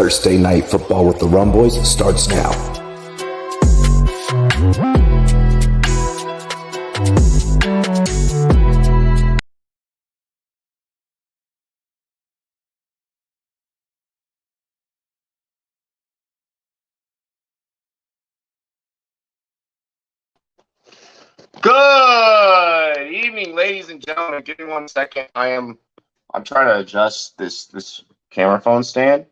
Thursday Night Football with the Rumboyz starts now. Good evening, ladies and gentlemen. Give me 1 second. I'm trying to adjust this camera phone stand.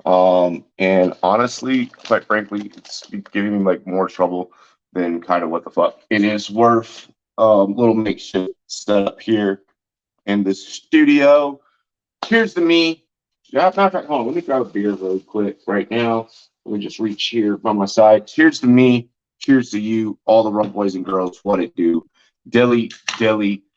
And honestly, quite frankly, it's giving me like more trouble than kind of what the fuck it is worth. Little makeshift setup here in the studio. Cheers to me. Matter of fact, hold on, let me grab a beer really quick right now. Let me just reach here by my side. Cheers to me. Cheers to you, all the Rumboyz and girls. What it do? Dilly.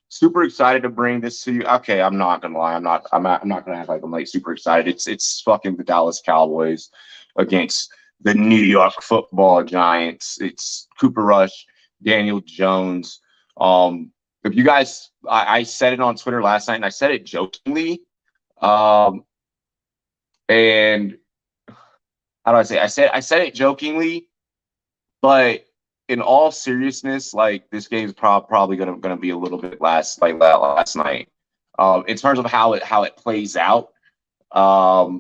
Super excited to bring this to you. Okay, I'm not gonna lie. I'm not gonna act like I'm like super excited. It's fucking the Dallas Cowboys against the New York Football Giants. It's Cooper Rush, Daniel Jones. If you guys, I said it on Twitter last night, and I said it jokingly. And how do I say? I said it jokingly, but in all seriousness, like this game is probably gonna be a little bit last night. In terms of how it plays out, I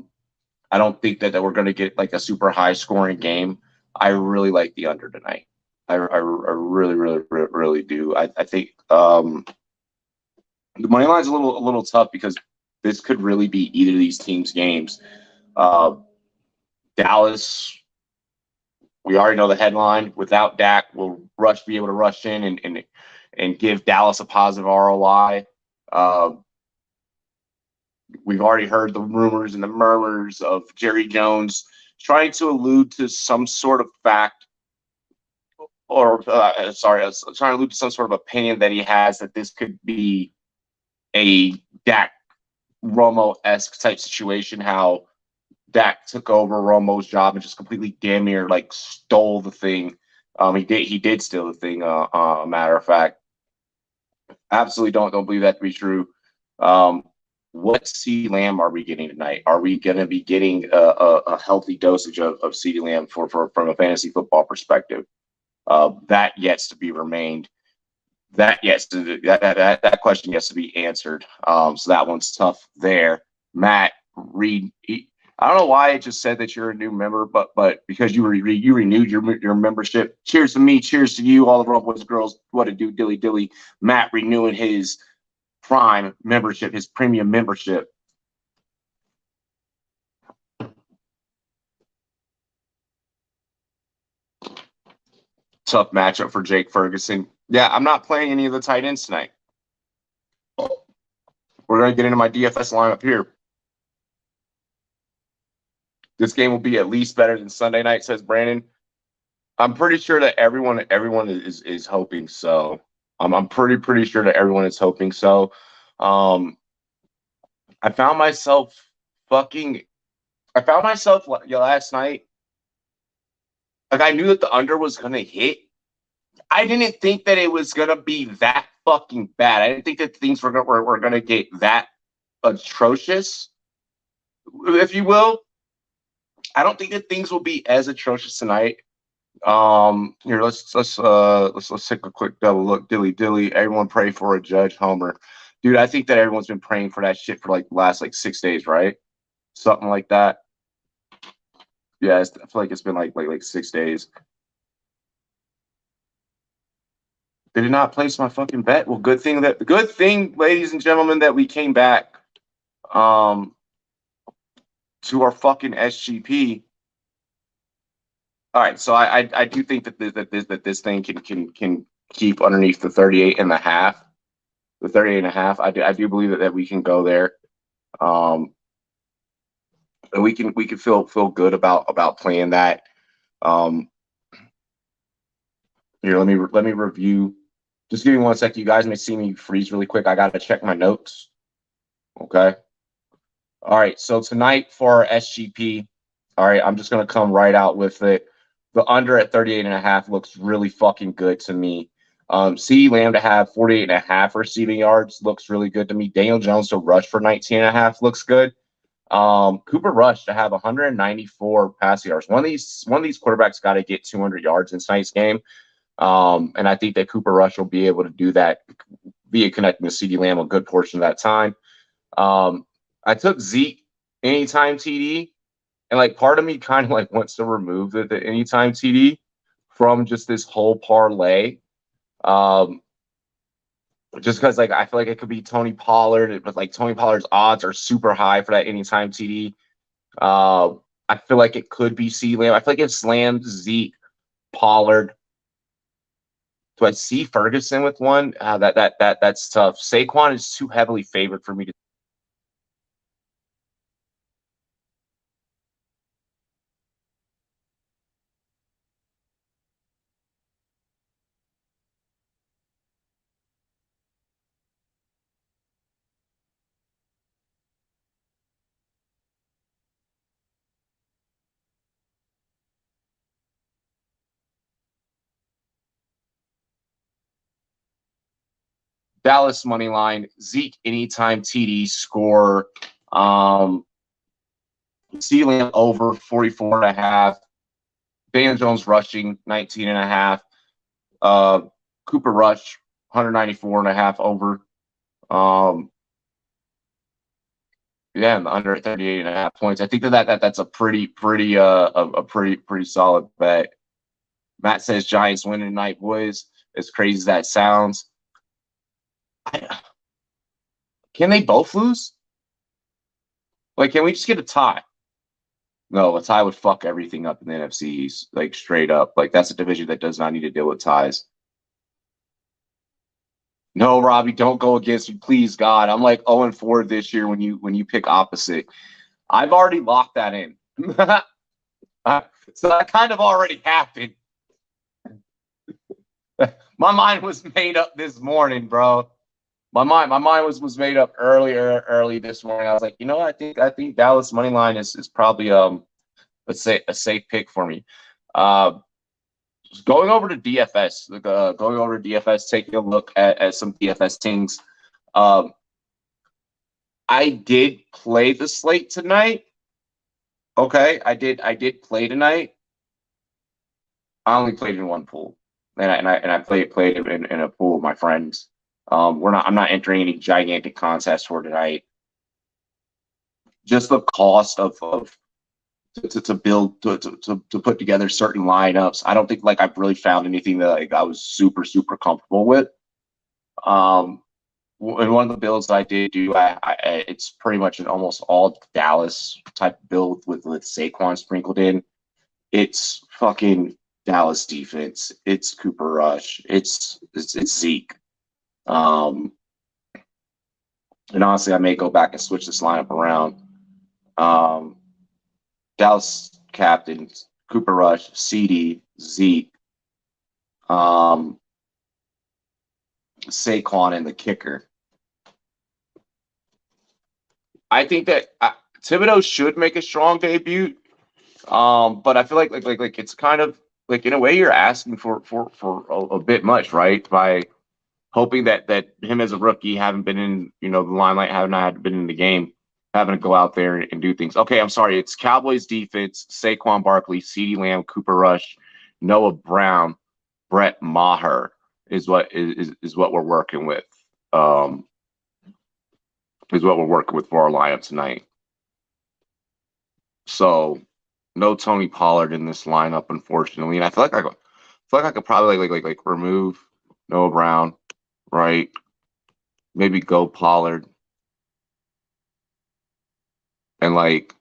don't think that we're gonna get like a super high scoring game. I really like the under tonight. I really do. I think the money line's a little tough because this could really be either of these teams' games. Dallas, we already know the headline. Without Dak, will Rush be able to rush in and give Dallas a positive ROI? We've already heard the rumors and the murmurs of Jerry Jones trying to allude to some sort of fact, or trying to allude to some sort of opinion that he has that this could be a Dak Romo-esque type situation, how Dak took over Romo's job and just completely damn near like stole the thing. He did steal the thing. Matter of fact, absolutely don't believe that to be true. What CeeDee Lamb are we getting tonight? Are we going to be getting a healthy dosage of CeeDee Lamb from a fantasy football perspective? That yets to be remained. That question yets to be answered. So that one's tough there. Matt Reed. I don't know why it just said that you're a new member, but because you renewed your membership. Cheers to me, cheers to you, all the Rumboyz girls. What it do, dilly. Matt renewing his Prime membership, his premium membership. Tough matchup for Jake Ferguson. Yeah, I'm not playing any of the tight ends tonight. We're gonna get into my DFS lineup here. This game will be at least better than Sunday night, says Brandon. I'm pretty sure that everyone is hoping so. I'm pretty sure that everyone is hoping so. I found myself last night. Like I knew that the under was gonna hit. I didn't think that it was gonna be that fucking bad. I didn't think that things were gonna get that atrocious, if you will. I don't think that things will be as atrocious tonight. Here, let's take a quick double look. Dilly. Everyone pray for a Judge Homer. Dude, I think that everyone's been praying for that shit for like the last 6 days, right? Something like that. Yeah, I feel like it's been like 6 days. They did not place my fucking bet. Well, good thing, ladies and gentlemen, that we came back to our fucking SGP. All right, so I do think that this thing can keep underneath the 38.5. The 38.5. I do believe that we can go there. And we can feel good about playing that. Here, let me review. Just give me 1 second. You guys may see me freeze really quick. I gotta check my notes. Okay. All right, so tonight for our SGP, all right, I'm just going to come right out with it. The under at 38.5 looks really fucking good to me. CeeDee Lamb to have 48.5 receiving yards looks really good to me. Daniel Jones to rush for 19.5 looks good. Cooper Rush to have 194 passing yards. One of these quarterbacks got to get 200 yards in tonight's game. And I think that Cooper Rush will be able to do that via connecting with CeeDee Lamb a good portion of that time. I took Zeke anytime TD, and like part of me kind of like wants to remove the anytime TD from just this whole parlay. Just because like I feel like it could be Tony Pollard, but like Tony Pollard's odds are super high for that anytime TD. I feel like it could be CeeDee Lamb. I feel like it's Lamb, Zeke, Pollard. Do I see Ferguson with one? That's tough. Saquon is too heavily favored for me to. Dallas money line, Zeke anytime TD score. Ceiling over 44.5. Daniel Jones rushing 19.5. Cooper Rush 194.5 over. Yeah, and under 38.5 points. I think that's a pretty solid bet. Matt says Giants win tonight, boys. As crazy as that sounds. Can they both lose? Like, can we just get a tie? No, a tie would fuck everything up in the NFC East, like straight up. Like that's a division that does not need to deal with ties. No, Robbie, don't go against me, please, God. I'm like 0-4 this year when you pick opposite. I've already locked that in. So that kind of already happened. My mind was made up this morning, bro. My mind was made up early this morning. I was like, you know, I think Dallas money line is probably let's say a safe pick for me. Going over to DFS, taking a look at some DFS things. I did play the slate tonight. Okay, I did play tonight. I only played in one pool, and I played in a pool with my friends. I'm not entering any gigantic contests for tonight. Just the cost of to build to put together certain lineups. I don't think like I've really found anything that like I was super comfortable with. And one of the builds I did do, it's pretty much an almost all Dallas type build with Saquon sprinkled in. It's fucking Dallas defense. It's Cooper Rush. It's Zeke. And honestly, I may go back and switch this lineup around. Dallas captains, Cooper Rush, CeeDee, Zeke, Saquon, and the kicker. I think that Thibodeau should make a strong debut, but I feel like it's kind of like in a way you're asking for a bit much, right? By hoping that him as a rookie, haven't been in the limelight, haven't been in the game, having to go out there and do things. Okay, I'm sorry. It's Cowboys defense, Saquon Barkley, CeeDee Lamb, Cooper Rush, Noah Brown, Brett Maher is what we're working with. Is what we're working with for our lineup tonight. So no Tony Pollard in this lineup, unfortunately. And I feel like I could probably like remove Noah Brown, right? Maybe go Pollard. And like,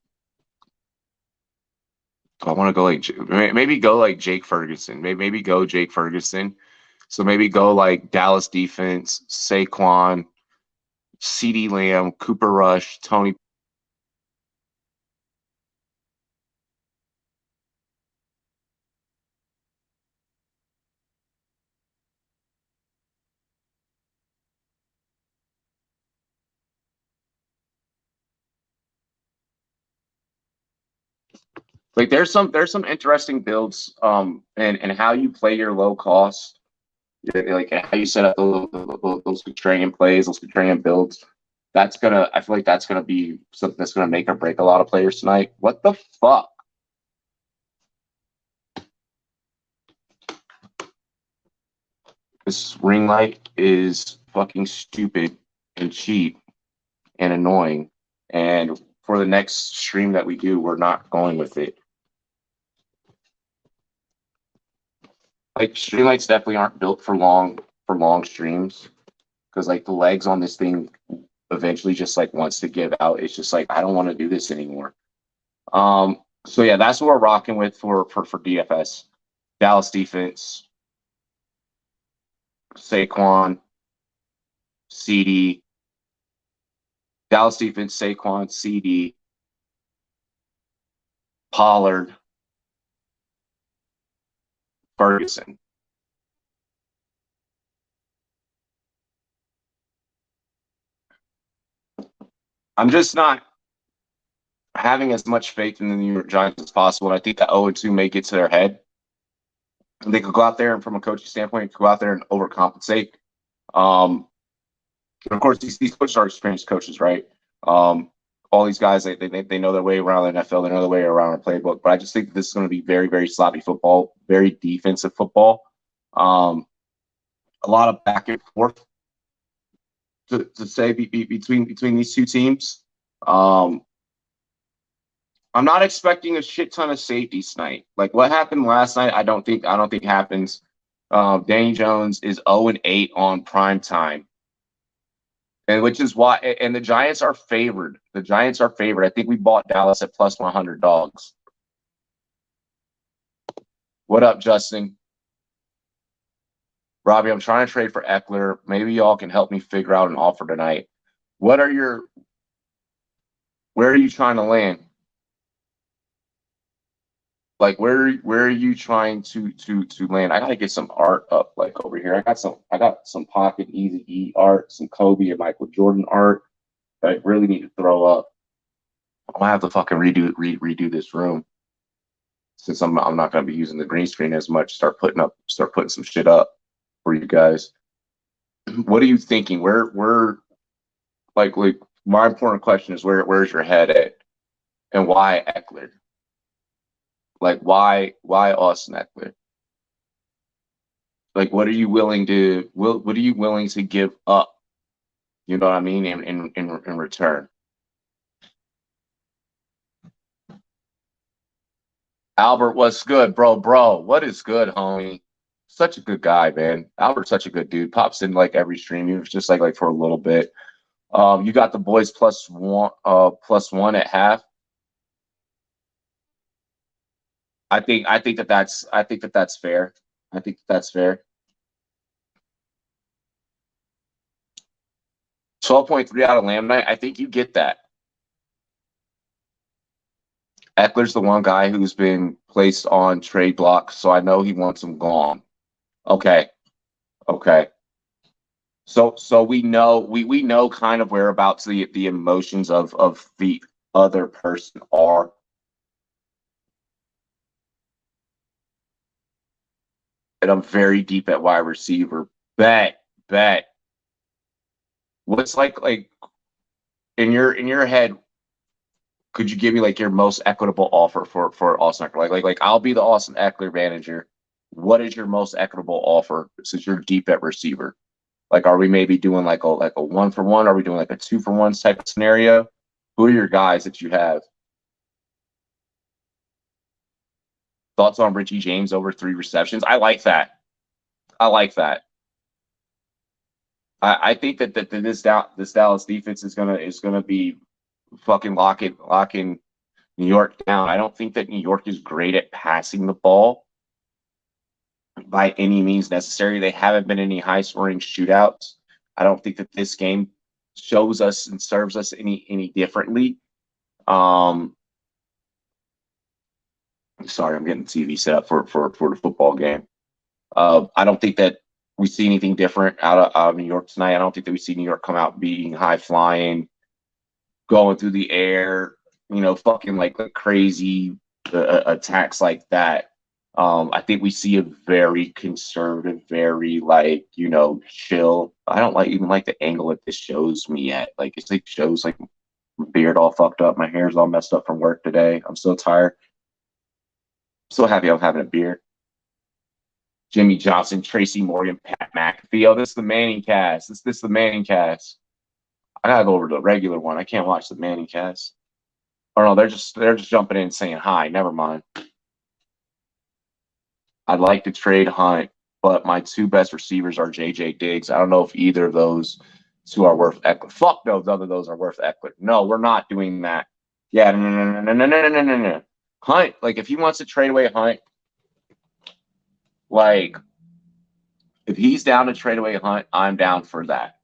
I want to go like maybe go like Jake Ferguson. Maybe go Jake Ferguson. So maybe go like Dallas defense, Saquon, CeeDee Lamb, Cooper Rush, Tony. Like there's some interesting builds and how you play your low cost, like how you set up those contrarian plays, those contrarian builds I feel like that's gonna be something that's gonna make or break a lot of players tonight. What the fuck? This ring light is fucking stupid and cheap and annoying. And for the next stream that we do, we're not going with it. Like stream lights definitely aren't built for long streams, because like the legs on this thing eventually just like wants to give out. It's just like I don't want to do this anymore. So yeah, that's what we're rocking with for DFS. Dallas defense, Saquon, CD. Dallas defense, Saquon, CD, Pollard, Ferguson. I'm just not having as much faith in the New York Giants as possible, and I think that 0-2 may get to their head. They could go out there and, from a coaching standpoint, go out there and overcompensate. Of course, these coaches are experienced coaches, right? All these guys, they know their way around the NFL, they know their way around a playbook. But I just think this is going to be very, very sloppy football, very defensive football. A lot of back and forth to say between these two teams. I'm not expecting a shit ton of safeties tonight. Like what happened last night, I don't think happens. Danny Jones is 0-8 on prime time. And which is why, and the Giants are favored. The Giants are favored. I think we bought Dallas at plus 100 dogs. What up, Justin? Robbie, I'm trying to trade for Eckler. Maybe y'all can help me figure out an offer tonight. Where are you trying to land? Like where are you trying to land? I gotta get some art up like over here. I got some Pocket Easy E art, some Kobe and Michael Jordan art that I really need to throw up. I'm gonna have to fucking redo this room, since I'm not gonna be using the green screen as much. Start putting some shit up for you guys. What are you thinking? Where like my important question is where's your head at, and why Eckler? Like why Austin Eckler? Like what are you willing to give up? You know what I mean, in return. Albert, what's good, bro? Bro, what is good, homie? Such a good guy, man. Albert's such a good dude. Pops in like every stream. He was just like for a little bit. You got the boys plus one at half. I think that's fair. I think that's fair. 12.3 out of Lamb Night. I think you get that. Eckler's the one guy who's been placed on trade block, so I know he wants him gone. Okay. So we know kind of whereabouts the emotions of the other person are. And I'm very deep at wide receiver. Bet. What's like in your head? Could you give me like your most equitable offer for Austin Eckler? Like I'll be the Austin Eckler manager. What is your most equitable offer since you're deep at receiver? Like, are we maybe doing like a 1-for-1? Are we doing like a 2-for-1 type of scenario? Who are your guys that you have? Thoughts on Richie James over 3 receptions? I like that. I think that this Dallas defense is gonna be fucking locking New York down. I don't think that New York is great at passing the ball by any means necessary. They haven't been any high scoring shootouts. I don't think that this game shows us and serves us any differently. Sorry, I'm getting the TV set up for the football game. I don't think that we see anything different out of New York tonight. I don't think that we see New York come out being high flying, going through the air, fucking like crazy attacks like that. I think we see a very conservative, very chill. I don't even like the angle that this shows me at. Like it's like shows like my beard all fucked up, my hair's all messed up from work today. I'm so tired. So happy I'm having a beard. Jimmy Johnson, Tracy Morgan, Pat McAfee. Oh, this is the Manning cast. This is the Manning cast. I gotta go over to the regular one. I can't watch the Manning cast. Oh no, they're just jumping in and saying hi. Never mind. I'd like to trade Hunt, but my two best receivers are JJ Diggs. I don't know if either of those two are worth Eckler. Fuck those other those are worth Eckler. No, we're not doing that. Yeah, no. Hunt, like if he wants to trade away Hunt, like if he's down to trade away Hunt, I'm down for that.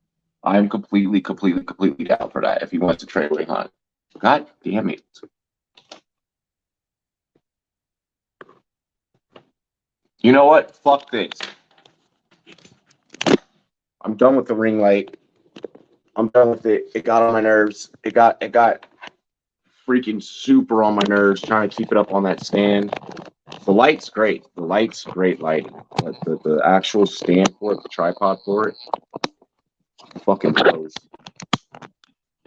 I'm completely down for that if he wants to trade away Hunt. God damn it. You know what? Fuck this. I'm done with the ring light. I'm done with it. It got on my nerves. It got freaking super on my nerves trying to keep it up on that stand. The light's great. The light's great lighting. But the actual stand for it, the tripod for it, fucking blows.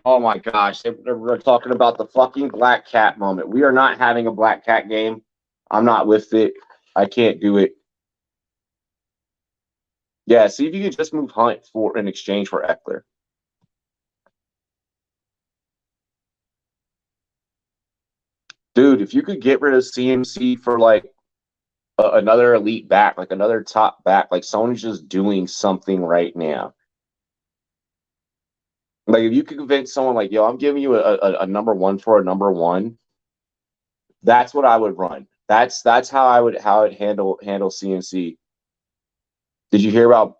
Oh my gosh. We're talking about the fucking black cat moment. We are not having a black cat game. I'm not with it. I can't do it. Yeah, see if you could just move Hunt for in exchange for Eckler. Dude, if you could get rid of CMC for like another elite back, like another top back, like someone's just doing something right now. Like if you could convince someone like, yo, I'm giving you a number one for a number one, that's what I would run. That's how I would handle CMC. Did you hear about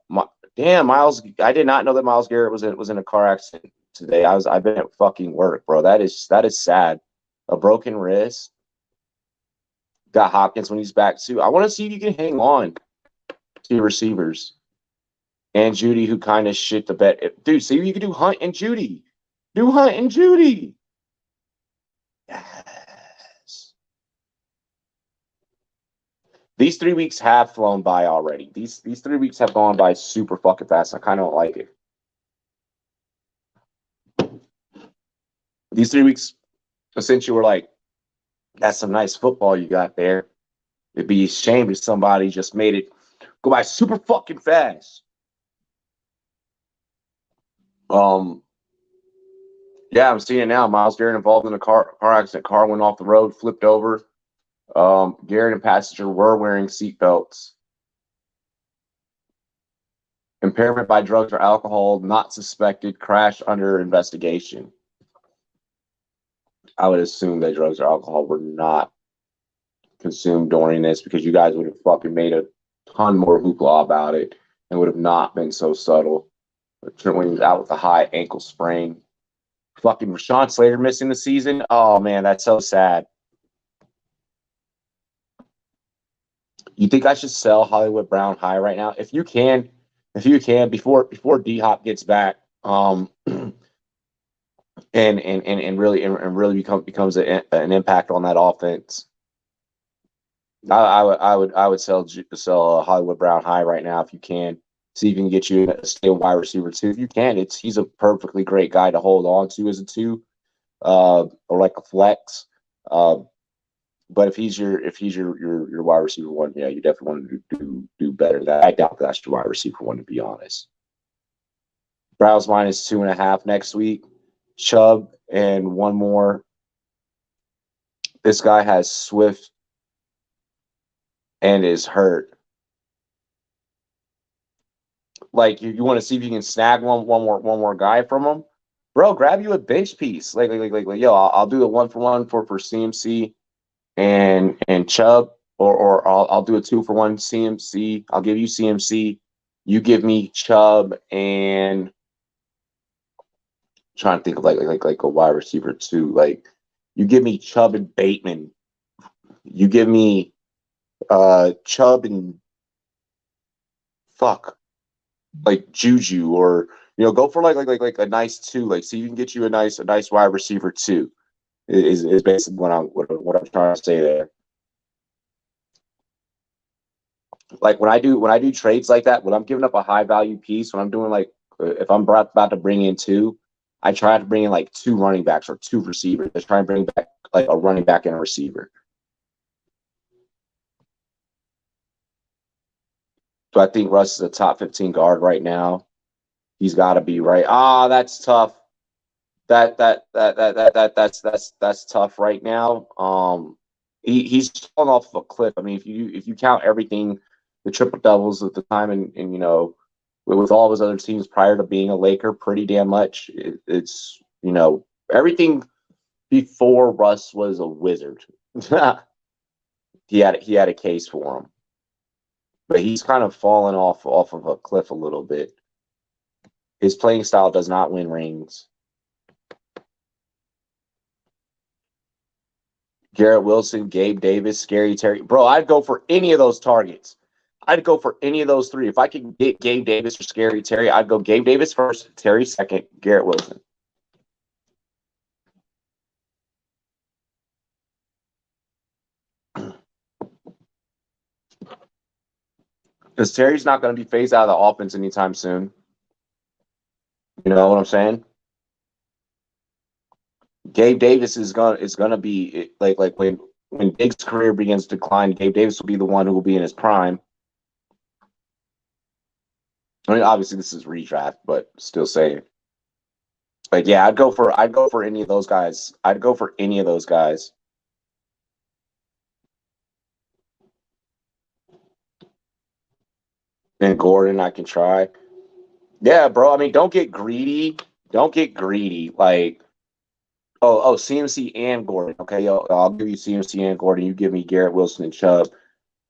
damn Miles? I did not know that Miles Garrett was in a car accident today. I've been at fucking work, bro. That is sad. A broken wrist. Got Hopkins when he's back too. I want to see if you can hang on to your receivers. And Judy, who kind of shit the bed. Dude, see if you can do Hunt and Judy. Do Hunt and Judy. Yes. These 3 weeks have flown by already. These 3 weeks have gone by super fucking fast. I kind of don't like it. These 3 weeks, essentially, were like, that's some nice football you got there. It'd be a shame if somebody just made it go by super fucking fast. Yeah, I'm seeing it now. Miles Garrett involved in a car accident. Car went off the road, flipped over. Garrett and passenger were wearing seatbelts. Impairment by drugs or alcohol, not suspected. Crash under investigation. I would assume that drugs or alcohol were not consumed during this because you guys would have fucking made a ton more hoopla about it and would have not been so subtle. When he was out with a high ankle sprain. Fucking Rashawn Slater missing the season. Oh man, that's so sad. You think I should sell Hollywood Brown high right now? If you can, before D Hop gets back, and really becomes an impact on that offense. I would sell Hollywood Brown high right now if you can. See if you can get you a stable wide receiver too. If you can, he's a perfectly great guy to hold on to as a 2, or like a flex. But if he's your wide receiver 1, yeah, you definitely want to do better than that. I doubt that's your wide receiver 1, to be honest. Browns minus 2.5 next week. Chubb and one more. This guy has Swift and is hurt. Like you want to see if you can snag one more guy from him, bro. Grab you a bench piece. Like yo, I'll do a 1-for-1 for CMC and Chubb, or I'll do a 2-for-1 CMC. I'll give you CMC. You give me Chubb and I'm trying to think of like a wide receiver too. Like you give me Chubb and Bateman. You give me Chubb and like Juju, or go for like a nice 2. Like see if you can get you a nice wide receiver 2. Is basically what I'm trying to say there. Like when I do trades like that, when I'm giving up a high value piece, when I'm doing like if I'm about to bring in two, I try to bring in like two running backs or two receivers. I try and bring back like a running back and a receiver. So I think Russ is a top 15 guard right now. He's got to be right. Ah, that's tough. That's tough right now. He's falling off of a cliff. I mean, if you count everything, the triple doubles at the time, and you know, with all of his other teams prior to being a Laker, pretty damn much. It's you know everything before Russ was a Wizard. He had a case for him, but he's kind of fallen off of a cliff a little bit. His playing style does not win rings. Garrett Wilson, Gabe Davis, Scary Terry. Bro, I'd go for any of those targets. I'd go for any of those three. If I could get Gabe Davis or Scary Terry, I'd go Gabe Davis first, Terry second, Garrett Wilson. Because Terry's not going to be phased out of the offense anytime soon. You know what I'm saying? Gabe Davis is gonna be like when Diggs' career begins to decline, Gabe Davis will be the one who will be in his prime. I mean, obviously this is redraft, but still saying. Like, yeah, I'd go for any of those guys. I'd go for any of those guys. And Gordon, I can try. Yeah, bro. I mean, don't get greedy. Don't get greedy. Like, CMC and Gordon. Okay, yo, I'll give you CMC and Gordon. You give me Garrett Wilson and Chubb.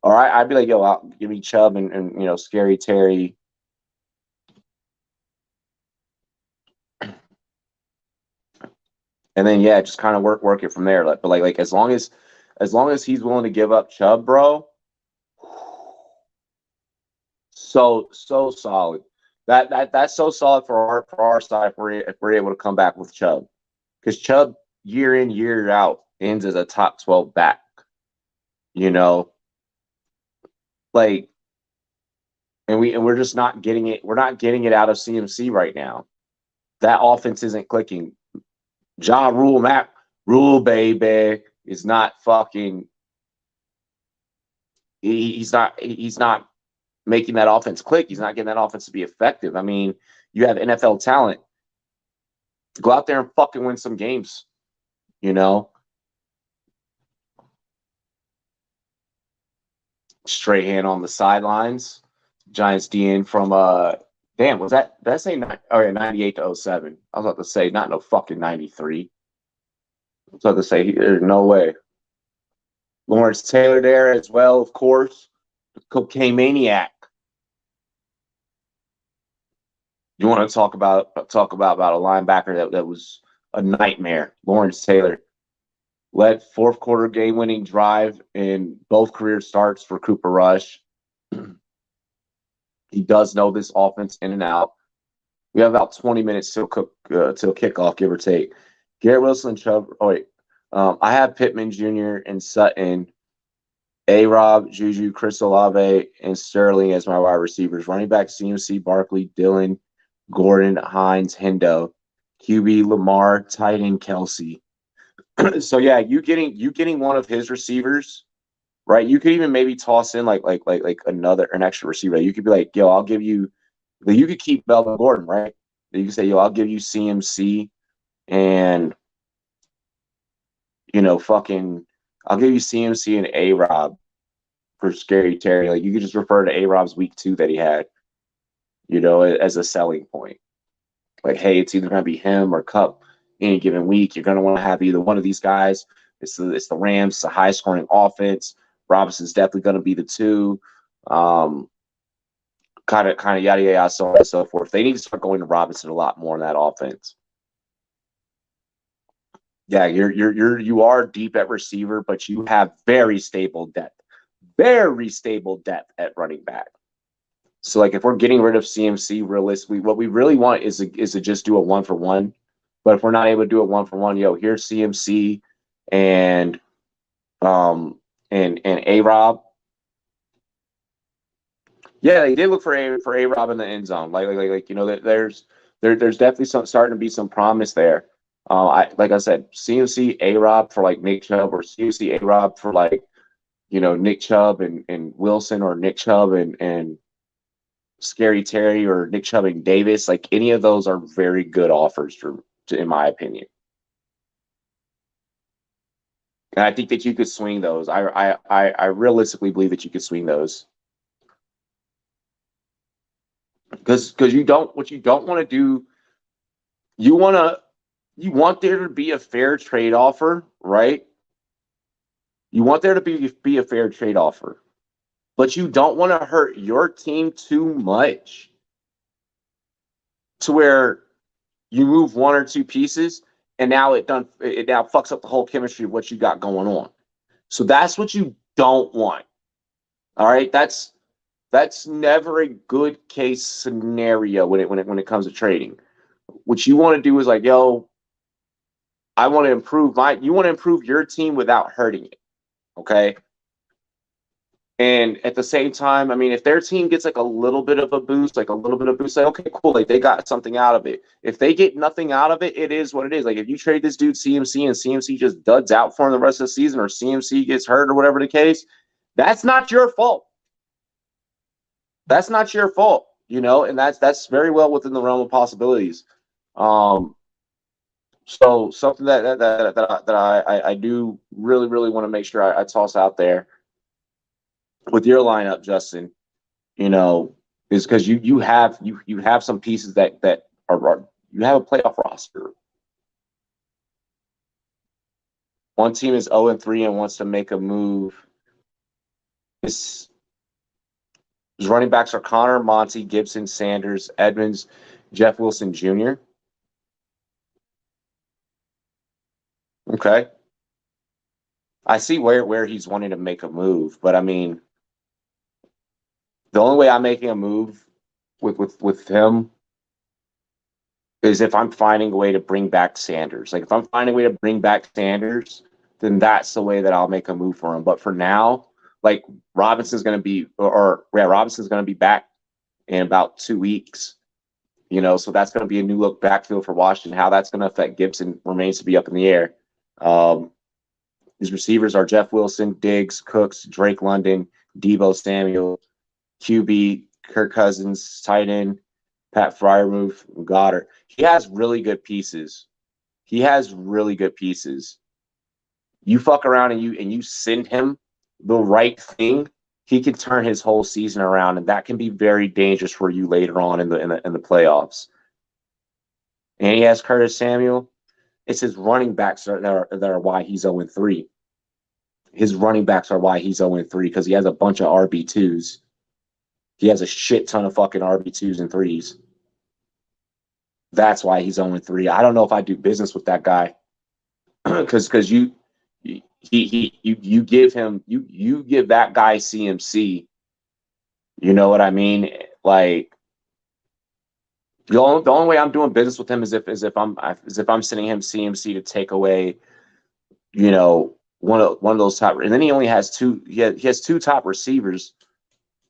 All right, I'd be like, yo, give me Chubb and you know, Scary Terry. And then yeah, just kind of work it from there. But like as long as he's willing to give up Chubb, bro, so solid. That's so solid for our side if we're able to come back with Chubb. Because Chubb year in, year out ends as a top 12 back. You know? Like we're just not getting it. We're not getting it out of CMC right now. That offense isn't clicking. Ja Rule, Matt Rule, baby, is not fucking. He's not making that offense click. He's not getting that offense to be effective. I mean, you have NFL talent. Go out there and fucking win some games. You know, Strahan on the sidelines. Giants DN from damn, was that did I say 98 to 07? I was about to say not no fucking 93. I was about to say there's no way. Lawrence Taylor there as well, of course. The cocaine maniac. You want to talk about a linebacker that was a nightmare. Lawrence Taylor led fourth quarter game winning drive in both career starts for Cooper Rush. He does know this offense in and out. We have about 20 minutes till kickoff, give or take. Garrett Wilson, Chubb. Oh wait, I have Pittman Jr. and Sutton, A-Rob, Juju, Chris Olave, and Sterling as my wide receivers. Running back CMC, Barkley, Dillon, Gordon, Hines, Hendo, QB Lamar, tight end Kelsey. So yeah, you getting one of his receivers, right? You could even maybe toss in like an extra receiver. You could be like, yo, I'll give you. You could keep Melvin Gordon, right? You can say, yo, I'll give you CMC and you know I'll give you CMC and A-Rob for Scary Terry. Like you could just refer to A-Rob's week 2 that he had, you know, as a selling point. Like, hey, it's either going to be him or Cup any given week. You're going to want to have either one of these guys. It's the Rams. It's a high-scoring offense. Robinson's definitely going to be the 2. Kind of yada yada, so on and so forth. They need to start going to Robinson a lot more in that offense. Yeah, you are deep at receiver, but you have very stable depth at running back. So like if we're getting rid of CMC realistically, what we really want is to just do a 1-for-1. But if we're not able to do a 1-for-1, yo, here's CMC and A-Rob. Yeah, they did look for A Rob in the end zone. Like you know, there's definitely some starting to be some promise there. Like I said, CMC A Rob for like Nick Chubb, or CMC A Rob for like, you know, Nick Chubb and Wilson, or Nick Chubb and Scary Terry, or Nick Chubb and Davis. Like any of those are very good offers in my opinion. And I think that you could swing those. I realistically believe that you could swing those. Because you don't want to do, you want to, you want there to be a fair trade offer, right? You want there to be a fair trade offer, but you don't want to hurt your team too much to where you move one or two pieces and now it now fucks up the whole chemistry of what you got going on. So that's what you don't want. All right, that's never a good case scenario when it comes to trading. What you want to do is like, yo, I want to improve you want to improve your team without hurting it. Okay. And at the same time, I mean, if their team gets like a little bit of a boost, like okay, cool, like they got something out of it. If they get nothing out of it, it is what it is. Like if you trade this dude CMC and CMC just duds out for him the rest of the season, or CMC gets hurt or whatever the case, that's not your fault. That's not your fault, you know, and that's very well within the realm of possibilities. So something that I do really want to make sure I toss out there with your lineup, Justin, you know, is because you have some pieces that are, you have a playoff roster. One team is 0-3 and wants to make a move. His running backs are Connor, Monty, Gibson, Sanders, Edmonds, Jeff Wilson Jr. Okay. I see where he's wanting to make a move, but I mean, the only way I'm making a move with him is if I'm finding a way to bring back Sanders. Like if I'm finding a way to bring back Sanders, then that's the way that I'll make a move for him. But for now, like Robinson's going to be, Robinson's going to be back in about 2 weeks. You know, so that's going to be a new look backfield for Washington. How that's going to affect Gibson remains to be up in the air. His receivers are Jeff Wilson, Diggs, Cooks, Drake London, Deebo Samuel, QB, Kirk Cousins, tight end, Pat Freiermuth, Goddard. He has really good pieces. You fuck around and you send him the right thing, he can turn his whole season around, and that can be very dangerous for you later on in the playoffs. And he has Curtis Samuel. It's his running backs that are why he's 0-3. His running backs are why he's 0-3, because he has a bunch of RB2s. He has a shit ton of fucking RB2s and 3s. That's why he's 0-3. I don't know if I do business with that guy, because you give that guy CMC. You know what I mean? Like the only way I'm doing business with him is if I'm sending him CMC to take away, you know, one of those top, and then he only has two. He has two top receivers,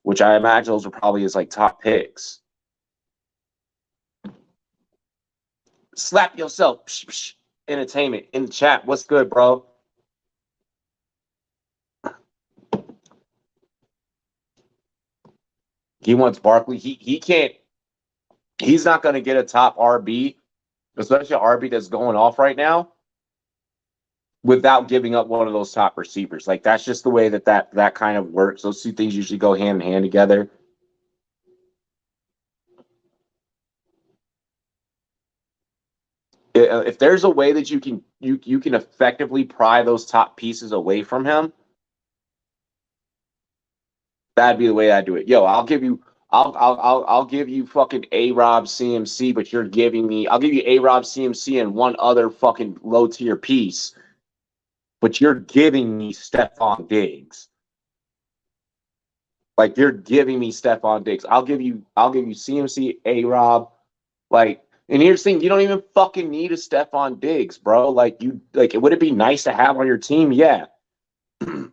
which I imagine those are probably his like top picks. Slap yourself. Psh, psh, entertainment in the chat. What's good, bro? He wants Barkley. He can't. He's not going to get a top RB, especially an RB that's going off right now, without giving up one of those top receivers. Like that's just the way that kind of works. Those two things usually go hand in hand together. If there's a way that you can effectively pry those top pieces away from him, that'd be the way I do it. Yo, I'll give you fucking A-Rob CMC, but I'll give you A-Rob CMC and one other fucking low tier piece, but you're giving me Stephon Diggs. Like you're giving me Stephon Diggs. I'll give you CMC, A-Rob, like. And here's the thing, you don't even fucking need a Stephon Diggs, bro. Like would it be nice to have on your team? Yeah. And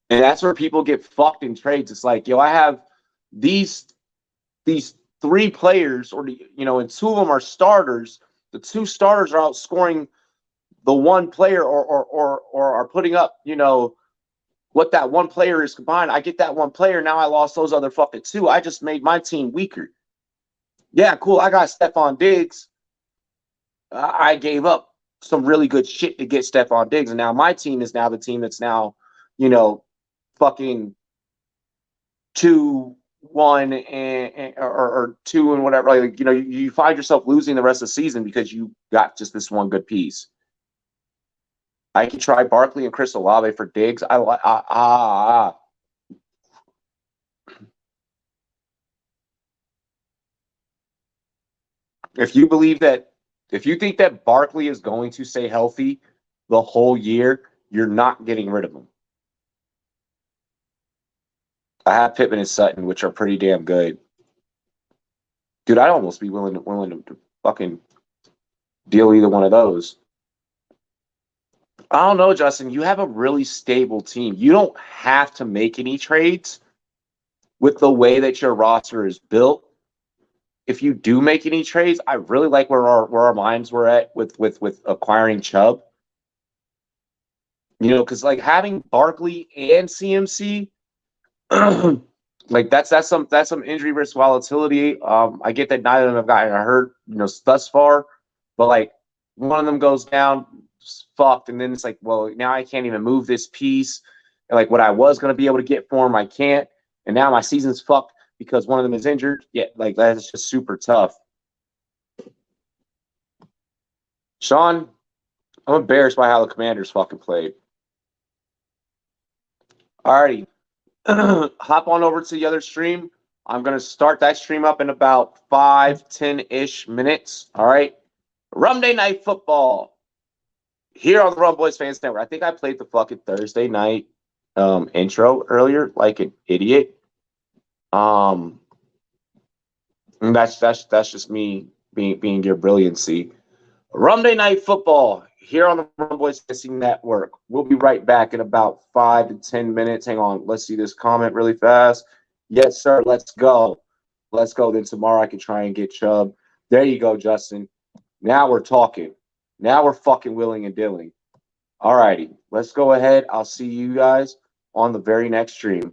that's where people get fucked in trades. It's like, yo, I have these three players, or and two of them are starters. The two starters are outscoring the one player, or are putting up, what that one player is combined. I get that one player. Now I lost those other fucking two. I just made my team weaker. Yeah, cool. I got Stephon Diggs. I gave up some really good shit to get Stephon Diggs, and now my team is now the team that's now, fucking 2-1 or 2 and whatever. Like, you find yourself losing the rest of the season because you got just this one good piece. I could try Barkley and Chris Olave for Diggs. If you think that Barkley is going to stay healthy the whole year, you're not getting rid of him. I have Pittman and Sutton, which are pretty damn good. Dude, I'd almost be willing to fucking deal either one of those. I don't know, Justin. You have a really stable team. You don't have to make any trades with the way that your roster is built. If you do make any trades, I really like where our minds were at with acquiring Chubb. Because like having Barkley and CMC, like that's some injury risk volatility. I get that neither of them have gotten hurt, thus far, but like one of them goes down, fucked, and then it's like, well, now I can't even move this piece. And like what I was gonna be able to get for him, I can't, and now my season's fucked because one of them is injured. Yeah, like that's just super tough. Sean, I'm embarrassed by how the Commanders fucking played. Alrighty. Hop on over to the other stream. I'm going to start that stream up in about 5-10-ish minutes. All right. Rumday Night Football here on the Rumboyz Fans Network. I think I played the fucking Thursday night intro earlier like an idiot. And that's just me being your brilliancy. Rumday Night Football here on the Rumboyz Fantasy Network. We'll be right back in about 5 to 10 minutes. Hang on. Let's see this comment really fast. Yes, sir. Let's go. Let's go. Then tomorrow I can try and get Chubb. There you go, Justin. Now we're talking. Now we're fucking willing and dealing. All righty. Let's go ahead. I'll see you guys on the very next stream.